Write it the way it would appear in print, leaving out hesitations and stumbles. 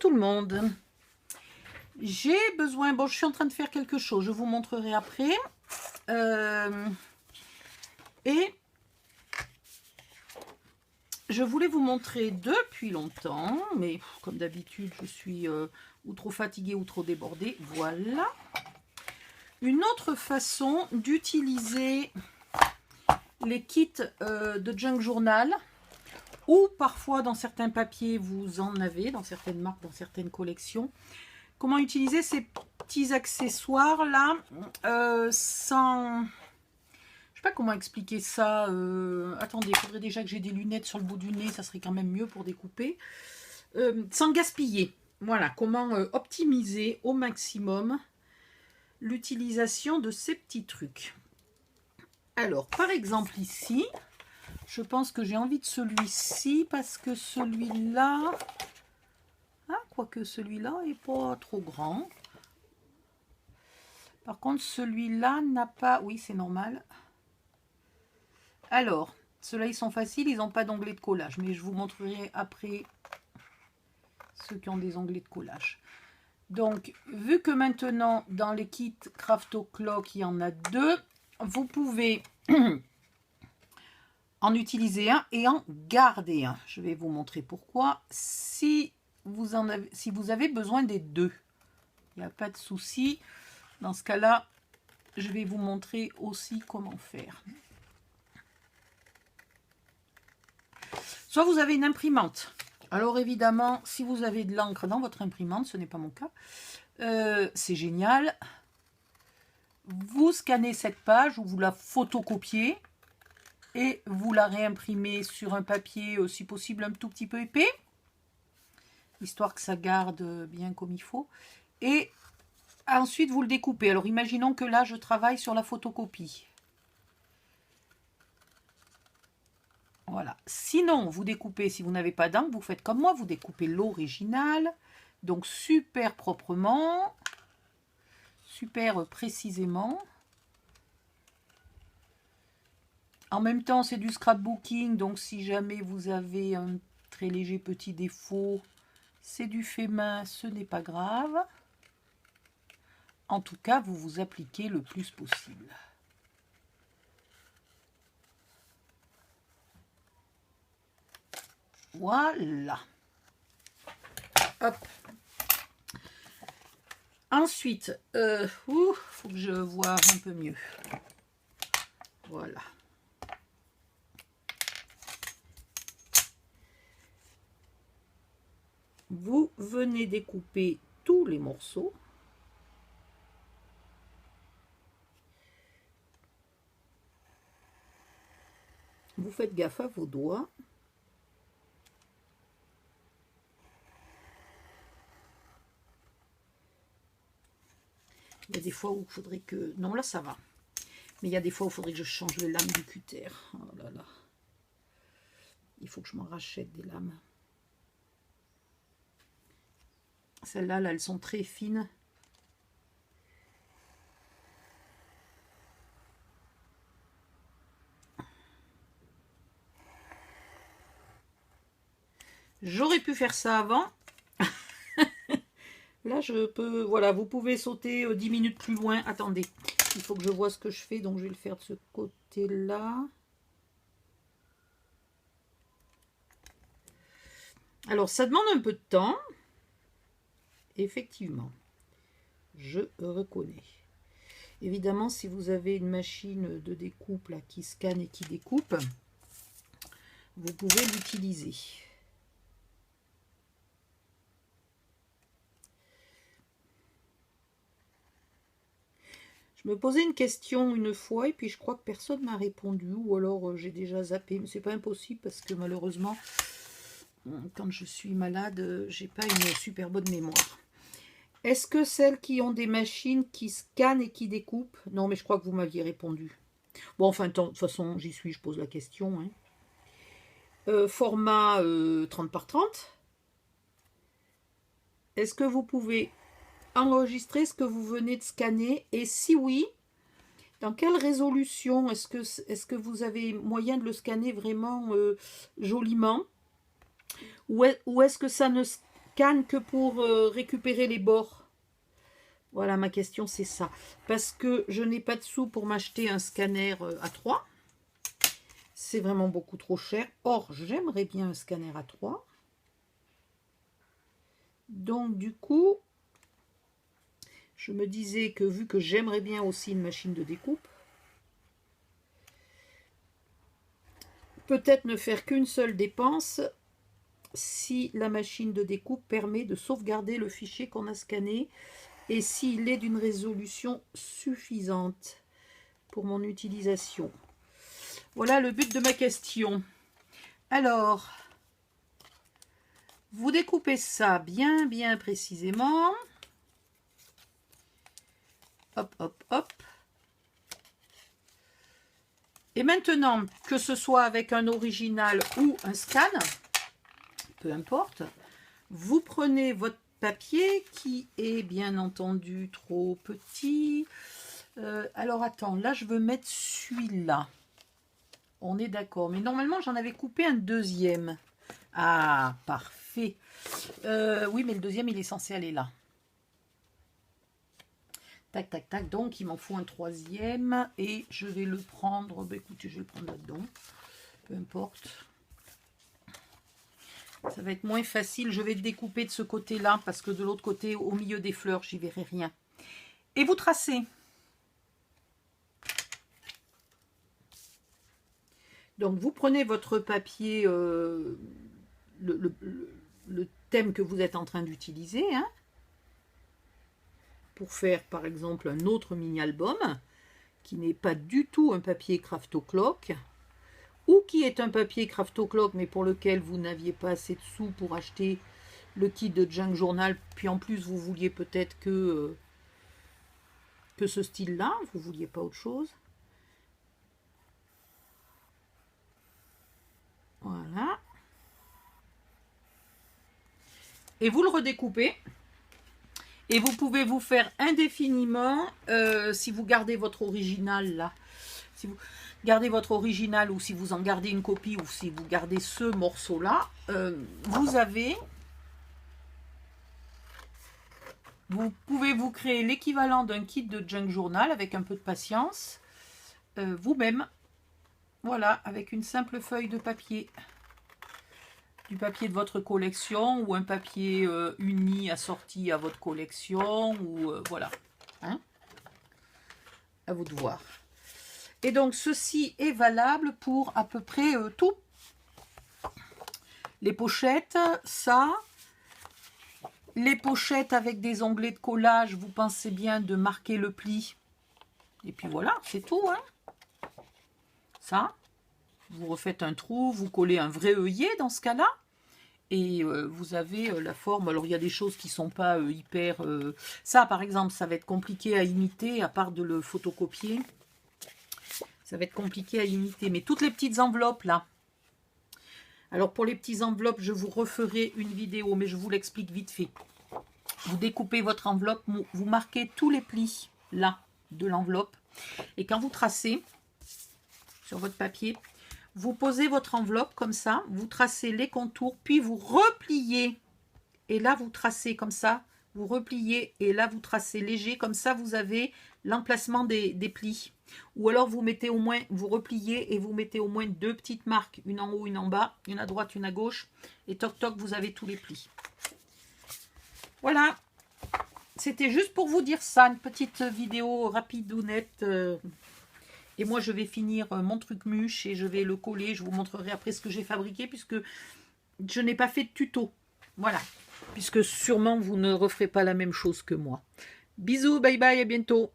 tout le monde. J'ai besoin, bon je suis en train de faire quelque chose, je vous montrerai après. Et je voulais vous montrer depuis longtemps, mais comme d'habitude je suis ou trop fatiguée ou trop débordée. Voilà. Une autre façon d'utiliser les kits de Junk Journal, ou parfois dans certains papiers vous en avez, dans certaines marques, dans certaines collections. Comment utiliser ces petits accessoires là sans... Je sais pas comment expliquer ça. Attendez, il faudrait déjà que j'ai des lunettes sur le bout du nez, ça serait quand même mieux pour découper. Sans gaspiller. Voilà, comment optimiser au maximum l'utilisation de ces petits trucs. Alors, par exemple ici, je pense que j'ai envie de celui-ci parce que celui-là... Ah, quoique celui-là n'est pas trop grand. Par contre, celui-là n'a pas... Oui, c'est normal. Alors, ceux-là, ils sont faciles, ils n'ont pas d'onglet de collage. Mais je vous montrerai après ceux qui ont des onglets de collage. Donc, vu que maintenant, dans les kits Crafto Clock, il y en a deux, vous pouvez en utiliser un et en garder un. Je vais vous montrer pourquoi. Si vous avez besoin des deux, il n'y a pas de souci. Dans ce cas-là, je vais vous montrer aussi comment faire. Soit vous avez une imprimante. Alors évidemment, si vous avez de l'encre dans votre imprimante, ce n'est pas mon cas, c'est génial. Vous scannez cette page ou vous la photocopiez et vous la réimprimez sur un papier, si possible un tout petit peu épais, histoire que ça garde bien comme il faut. Et ensuite, vous le découpez. Alors, imaginons que là, je travaille sur la photocopie. Voilà. Sinon, vous découpez, si vous n'avez pas d'encre, vous faites comme moi, vous découpez l'original. Donc, super proprement, super précisément. En même temps, c'est du scrapbooking, donc si jamais vous avez un très léger petit défaut, c'est du fait main, ce n'est pas grave. En tout cas, vous vous appliquez le plus possible. Voilà. Hop. Ensuite, faut que je voie un peu mieux. Voilà. Vous venez découper tous les morceaux. Vous faites gaffe à vos doigts. Il y a des fois où il faudrait que... Non, là, ça va. Mais il y a des fois où il faudrait que je change les lames du cutter. Oh là là. Il faut que je m'en rachète des lames. Celles-là, là, elles sont très fines. J'aurais pu faire ça avant. Là, je peux... Voilà, vous pouvez sauter 10 minutes plus loin. Attendez, il faut que je vois ce que je fais. Donc, je vais le faire de ce côté-là. Alors, ça demande un peu de temps. Effectivement, je reconnais. Évidemment, si vous avez une machine de découpe là, qui scanne et qui découpe, vous pouvez l'utiliser. Je me posais une question une fois et puis je crois que personne m'a répondu, ou alors j'ai déjà zappé, mais c'est pas impossible parce que malheureusement, quand je suis malade, j'ai pas une super bonne mémoire. Est-ce que celles qui ont des machines qui scannent et qui découpent? Non, mais je crois que vous m'aviez répondu. Bon, enfin, de toute façon, j'y suis, je pose la question. Hein. Format 30 par 30. Est-ce que vous pouvez enregistrer ce que vous venez de scanner? Et si oui, dans quelle résolution? Est-ce que vous avez moyen de le scanner vraiment joliment? Ou est-ce que ça ne scanne que pour récupérer les bords? Voilà, ma question c'est ça. Parce que je n'ai pas de sous pour m'acheter un scanner A3. C'est vraiment beaucoup trop cher. Or, j'aimerais bien un scanner A3. Donc, du coup, je me disais que vu que j'aimerais bien aussi une machine de découpe, peut-être ne faire qu'une seule dépense si la machine de découpe permet de sauvegarder le fichier qu'on a scanné et s'il est d'une résolution suffisante pour mon utilisation. Voilà le but de ma question. Alors, vous découpez ça bien précisément. Hop, hop, hop. Et maintenant, que ce soit avec un original ou un scan, peu importe, vous prenez votre papier qui est bien entendu trop petit. Alors attends, là je veux mettre celui-là. On est d'accord, mais normalement j'en avais coupé un deuxième. Ah, parfait. Oui, mais le deuxième il est censé aller là. Tac, tac, tac. Donc, il m'en faut un troisième. Et je vais le prendre. Bah, écoutez, je vais le prendre là-dedans. Peu importe. Ça va être moins facile. Je vais le découper de ce côté-là. Parce que de l'autre côté, au milieu des fleurs, j'y verrai rien. Et vous tracez. Donc, vous prenez votre papier, le thème que vous êtes en train d'utiliser, hein, pour faire par exemple un autre mini-album qui n'est pas du tout un papier Craftoclock ou qui est un papier Craftoclock mais pour lequel vous n'aviez pas assez de sous pour acheter le kit de Junk Journal, puis en plus vous vouliez peut-être que ce style-là, vous vouliez pas autre chose. Voilà. Et vous le redécoupez. Et vous pouvez vous faire indéfiniment, si vous gardez votre original là, si vous gardez votre original ou si vous en gardez une copie ou si vous gardez ce morceau là, vous pouvez vous créer l'équivalent d'un kit de Junk Journal avec un peu de patience, vous-même, voilà, avec une simple feuille de papier. Du papier de votre collection ou un papier uni assorti à votre collection ou voilà, hein, à vous de voir. Et donc ceci est valable pour à peu près tout. Les pochettes, ça, les pochettes avec des onglets de collage, vous pensez bien de marquer le pli et puis voilà, c'est tout, hein. Ça, vous refaites un trou, vous collez un vrai œillet dans ce cas-là. Et vous avez la forme. Alors, il y a des choses qui ne sont pas hyper... Ça, par exemple, ça va être compliqué à imiter, à part de le photocopier. Ça va être compliqué à imiter. Mais toutes les petites enveloppes, là. Alors, pour les petites enveloppes, je vous referai une vidéo, mais je vous l'explique vite fait. Vous découpez votre enveloppe, vous marquez tous les plis, là, de l'enveloppe. Et quand vous tracez sur votre papier... Vous posez votre enveloppe comme ça, vous tracez les contours, puis vous repliez. Et là, vous tracez comme ça, vous repliez, et là, vous tracez léger. Comme ça, vous avez l'emplacement des plis. Ou alors, vous mettez au moins, vous repliez et vous mettez au moins deux petites marques, une en haut, une en bas, une à droite, une à gauche. Et toc toc, vous avez tous les plis. Voilà. C'était juste pour vous dire ça, une petite vidéo rapide ou nette. Et moi, je vais finir mon truc mûche et je vais le coller. Je vous montrerai après ce que j'ai fabriqué puisque je n'ai pas fait de tuto. Voilà. Puisque sûrement, vous ne referez pas la même chose que moi. Bisous, bye bye, à bientôt.